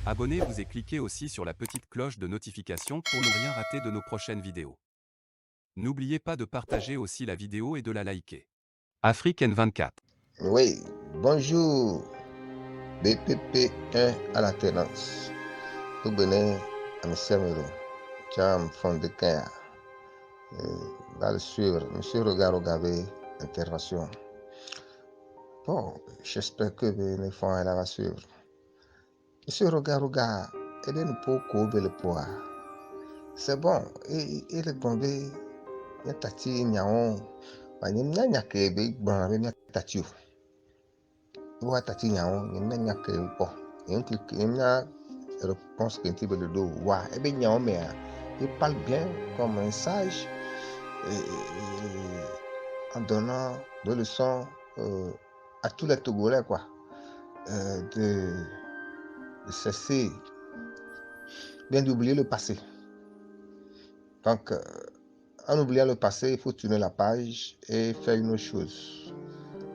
Abonnez-vous et cliquez aussi sur la petite cloche de notification pour ne rien rater de nos prochaines vidéos. N'oubliez pas de partager aussi la vidéo et de la liker. Afrique N24. Oui, bonjour, BPP1 à la tenance. Tout bonnet à M. Melo, Cham Fondekaya. Va le suivre. Monsieur Regardez, intervention. Bon, j'espère que les fonds elle va suivre. Monsieur Regardez, aidez nous pour couvrir le poids. C'est bon, et le bombé, il y a tati, il y a on, il y a que bon, il y a tati. Wa tati nyawo nyina nyake po nyina réponse que tu veux le dos wa et bien nyawo mais il parle bien comme un sage en donnant des leçons à tous les Togolais quoi de cesser bien d'oublier le passé. Donc en oubliant le passé, il faut tourner la page et faire une autre chose.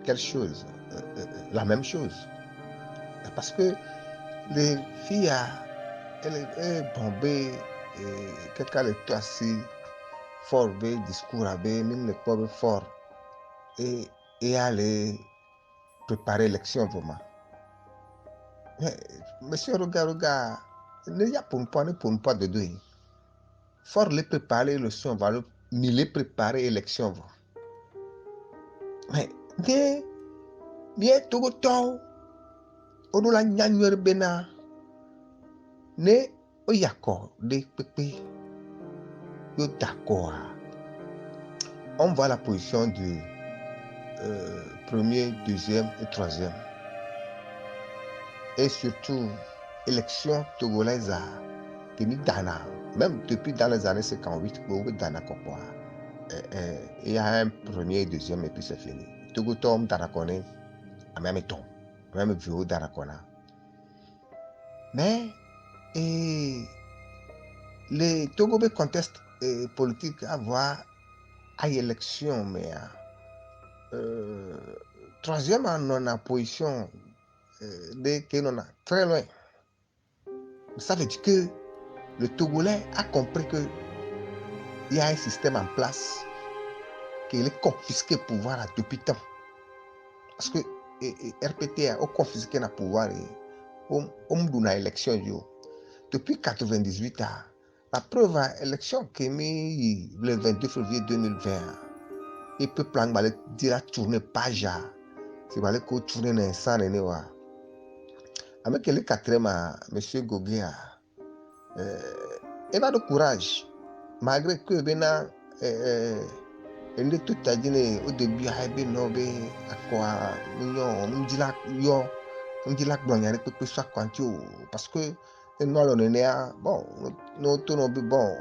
Quelle chose? La même chose. Parce que les filles, elles sont bombées, quelqu'un les assis, fort, discours, même les pauvres fort, et aller préparer l'élection vraiment. Mais, monsieur, regarde, il y a pour ne pas de deux. Fort les préparer l'élection, va ni les préparer l'élection. Mais, bien, tout le temps, on a la bena, ne, oyako, de pépé. D'accord. On voit la position du premier, deuxième et troisième. Et surtout, élection togolaise à Dana. Même depuis dans les années 58, Dana Kokwa. Il y a un premier, deuxième et puis c'est fini. Togo Tom Danakone, à même temps, même vieux Danakona. Mais les Togolais contestent politique à voir à élection, mais troisième on a position de que l'on a très loin. Ça veut dire que le Togolais a compris que il y a un système en place qu'il est confisqué le pouvoir depuis temps. Parce que RPT a confisqué le pouvoir on a élection depuis 98 la preuve à l'élection qui est mise le 22 février 2020 il peut plan balé dire tourner page c'est balé ko tourner dans ça né wa avec le quatrième monsieur Gogé il a de courage malgré que bena il est tout à dire au début il a nobe à quoi on dit là yo on dit là bon il y a peu soit quantio parce que non on est bon bon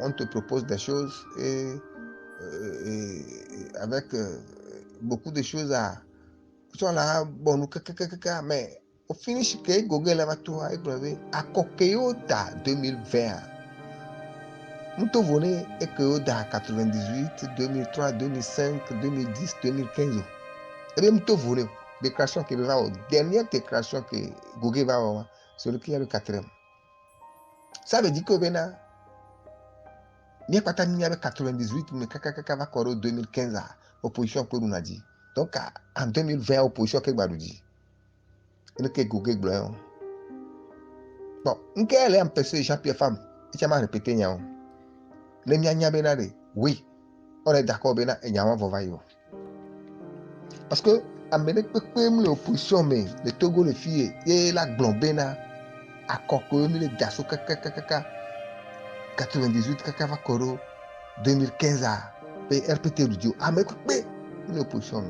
on te propose des choses et avec beaucoup de choses à sont là bon mais au finish que Google va tout à Kokeyota 2020 nous venons et que da 98 2003 2005 2010 2015 et bien nous venons déclaration qui va dernière déclaration que Google va avoir celui qui est le quatrième ça veut dire que ben n'y pas tant avec 98 mais va corps 2015 opposition que nous a dit donc en 2020 opposition que va nous dit et que Google blanc bon elle est empêché Jean-Pierre Femme il m'a répété les mianya benade oui on est d'accord bena et nyama vovayo parce que amener l'opposition mais le Togo les filles et la glombena à Koko le dasso 98 va koro 2015 RPT radio amener l'opposition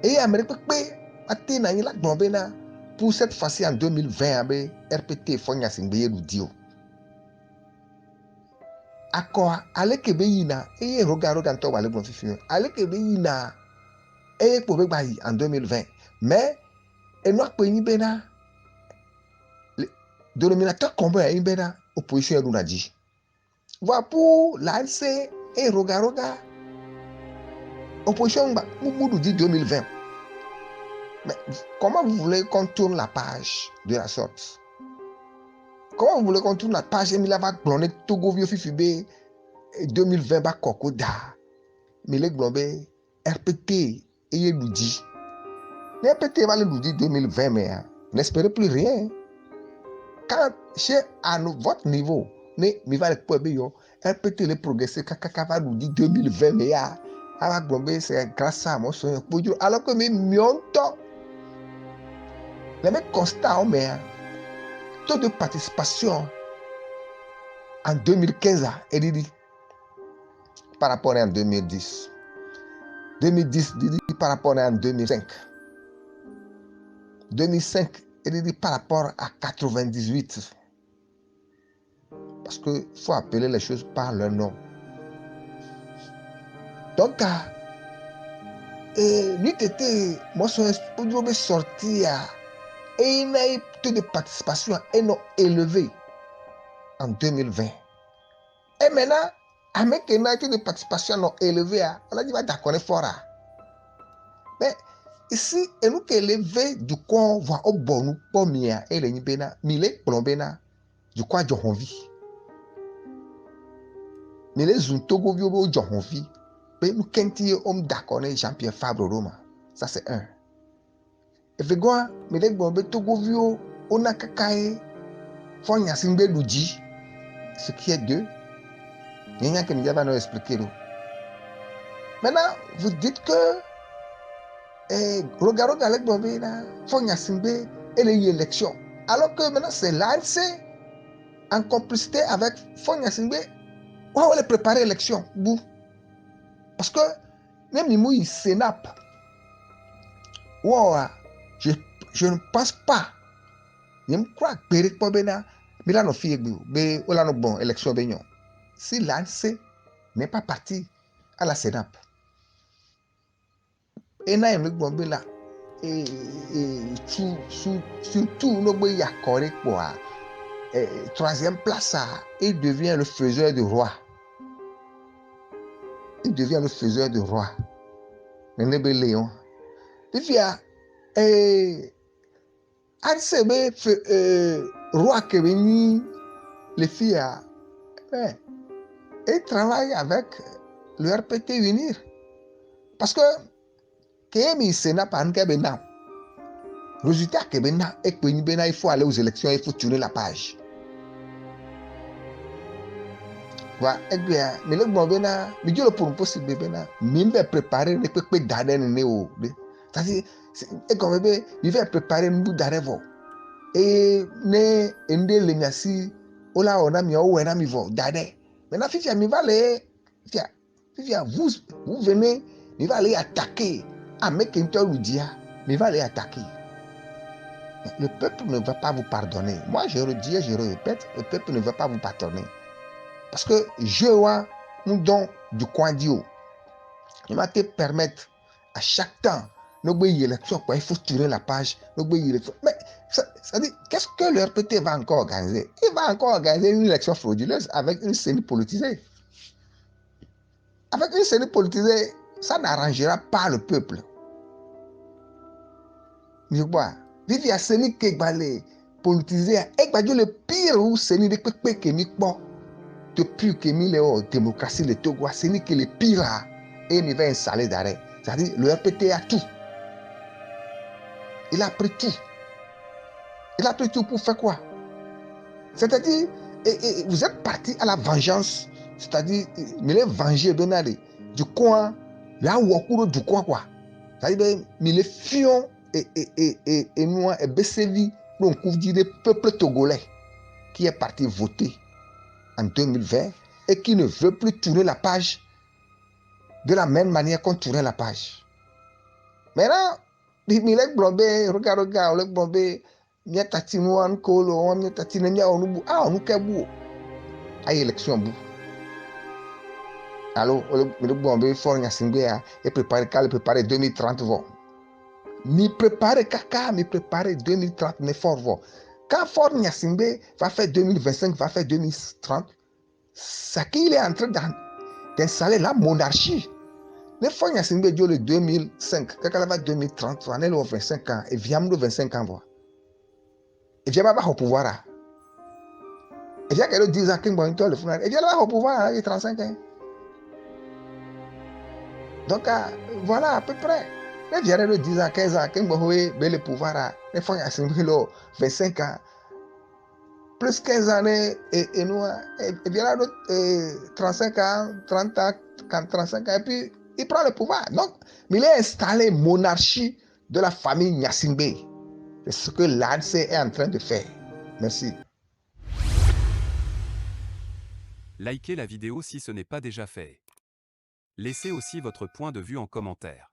et amener até na la glombena pour cette fois-ci en 2020 RPT fonya singbe radio akwa alekebe yina eye roga nto wale bon fifi alekebe yina eye po begba yi en 2020 mais eno ape yin bena dénominateur commun yin bena opposition nous a dit voilà pour l'ANC et roga opposition ba Moudou dit 2020 mais comment vous voulez qu'on tourne la page de la sorte Comment vous voulez qu'on tourne la page et va glonner Togo vieux fifibé 2020 va kokoda. Mais les globés RPT et l'oudi. Les RPT va l'oudi 2020 mais n'espérez plus rien. Quand chez à votre niveau, mais va le poids yo RPT le progresser kaka va l'oudi 2020 mais va globé c'est grâce à moi alors que mes mionto les mecs constats mais taux de participation en 2015 est dit par rapport à en 2010. 2010 par rapport à en 2005. 2005 est dit par rapport à 98. Parce qu'il faut appeler les choses par leur nom. Donc, moi, je suis sorti et il y a eu taux de participation élevé en 2020. Et maintenant, avec un taux de participation élevé, on a dit d'accord, fort. Mais ici, et nous qui élevé du coin, voit au bon, nous pas mia et les nibena, mille plombena, du coin de Honvi. Mille zuntogo viobo de Honvi. Mais nous kenti homme d'accord, Jean-Pierre Fabre Roma. Ça c'est un. Et vegoa, mille bombe togo vio, on a kakae, fonya simbe luji, ce qui est deux. Il y a qui nous va nous expliquer. Maintenant, vous dites que Rogaro Galek Bobé, Fonya Simbe et les élections. Alors que maintenant, c'est l'ANC en complicité avec Fonya Simbe. On va les préparer l'élection. Parce que même les Sénap, je ne pense pas. Je me crois que Péric Pobena, mais là, nos filles, mais on a nos bons élections. Si l'ANC n'est pas parti à la Sénap, et là, il y a là. Et surtout, nous avons quoi. Troisième place, il devient le faiseur de roi. Il devient le faiseur de roi. Néné Léon. Il y a roi qui est venu, les filles, et travaille avec le RPT unir. Parce que, il Sénat pas un Bena. Résultat que Bena, il faut aller aux élections, il faut tourner la page. Voilà, et bien, mais le bon Bena, mais Dieu le pour possible Bena, mais va préparer ne peut pas garder le néo. C'est-à-dire, et comme il va préparer une bout d'arrêt. Et ne ende le miasi, ola on a mis au ena mi vo d'arrêt. Maintenant, Fifia, mi va aller, Fifia, vous venez, mi va aller attaquer. Ah, mais qu'un tel vous dit, mi va aller attaquer. Le peuple ne va pas vous pardonner. Moi, je redis et je répète, le peuple ne va pas vous pardonner. Parce que je vois nous don du coin d'Io. Il va te permettre à chaque temps, nos élections, il faut tirer la page, nos élections. Mais ça dit, qu'est-ce que le RPT va encore organiser? Il va encore organiser une élection frauduleuse avec une scène politisée. Avec une scène politisée, ça n'arrangera pas le peuple. Je vois. Vivi a scène qui est politisée, et le pire où c'est une équipe qui est depuis que la démocratie le Togo, c'est que le pire et il va installer d'arrêt. C'est-à-dire, le RPT a tout. Il a pris tout. Il a pris tout pour faire quoi? C'est-à-dire, vous êtes parti à la vengeance. C'est-à-dire, il est vengé du coin, il a ouakuro du coin quoi. C'est-à-dire, il est fion et moi, et BCV, donc on dit le peuple togolais qui est parti voter en 2020 et qui ne veut plus tourner la page de la même manière qu'on tournait la page. Maintenant, il est blondé, regarde, le blondé, il y a tatouan, colo, on y a tatouan, on nous kabou. Aïe, élection bou. Alors, le blondé, fort, il y a singulier, et préparer 2030 vont. Mi préparer caca, mi préparer 2030 n'est fort vont. Quand Fort Nyasingbe va faire 2025, va faire 2030, c'est qu'il est en train d'installer la monarchie. Les Fort Nyasingbe dit le 2005, quand elle va 2030, on est le 25 ans, et vient le 25 ans. Et vient pas au pouvoir. Et j'ai qu'elle 10 ans, le final. Et vient là au pouvoir, il a 35 ans. Donc, voilà, à peu près. Les viens de 10 ans, 15 ans, quand le pouvoir, les fois, il y a 25 ans, plus 15 années, et nous, et vient là 35 ans, 30 ans, 35 ans, et puis il prend le pouvoir. Donc, il a installé monarchie de la famille Nyasingbe. C'est ce que l'ANC est en train de faire. Merci. Likez la vidéo si ce n'est pas déjà fait. Laissez aussi votre point de vue en commentaire.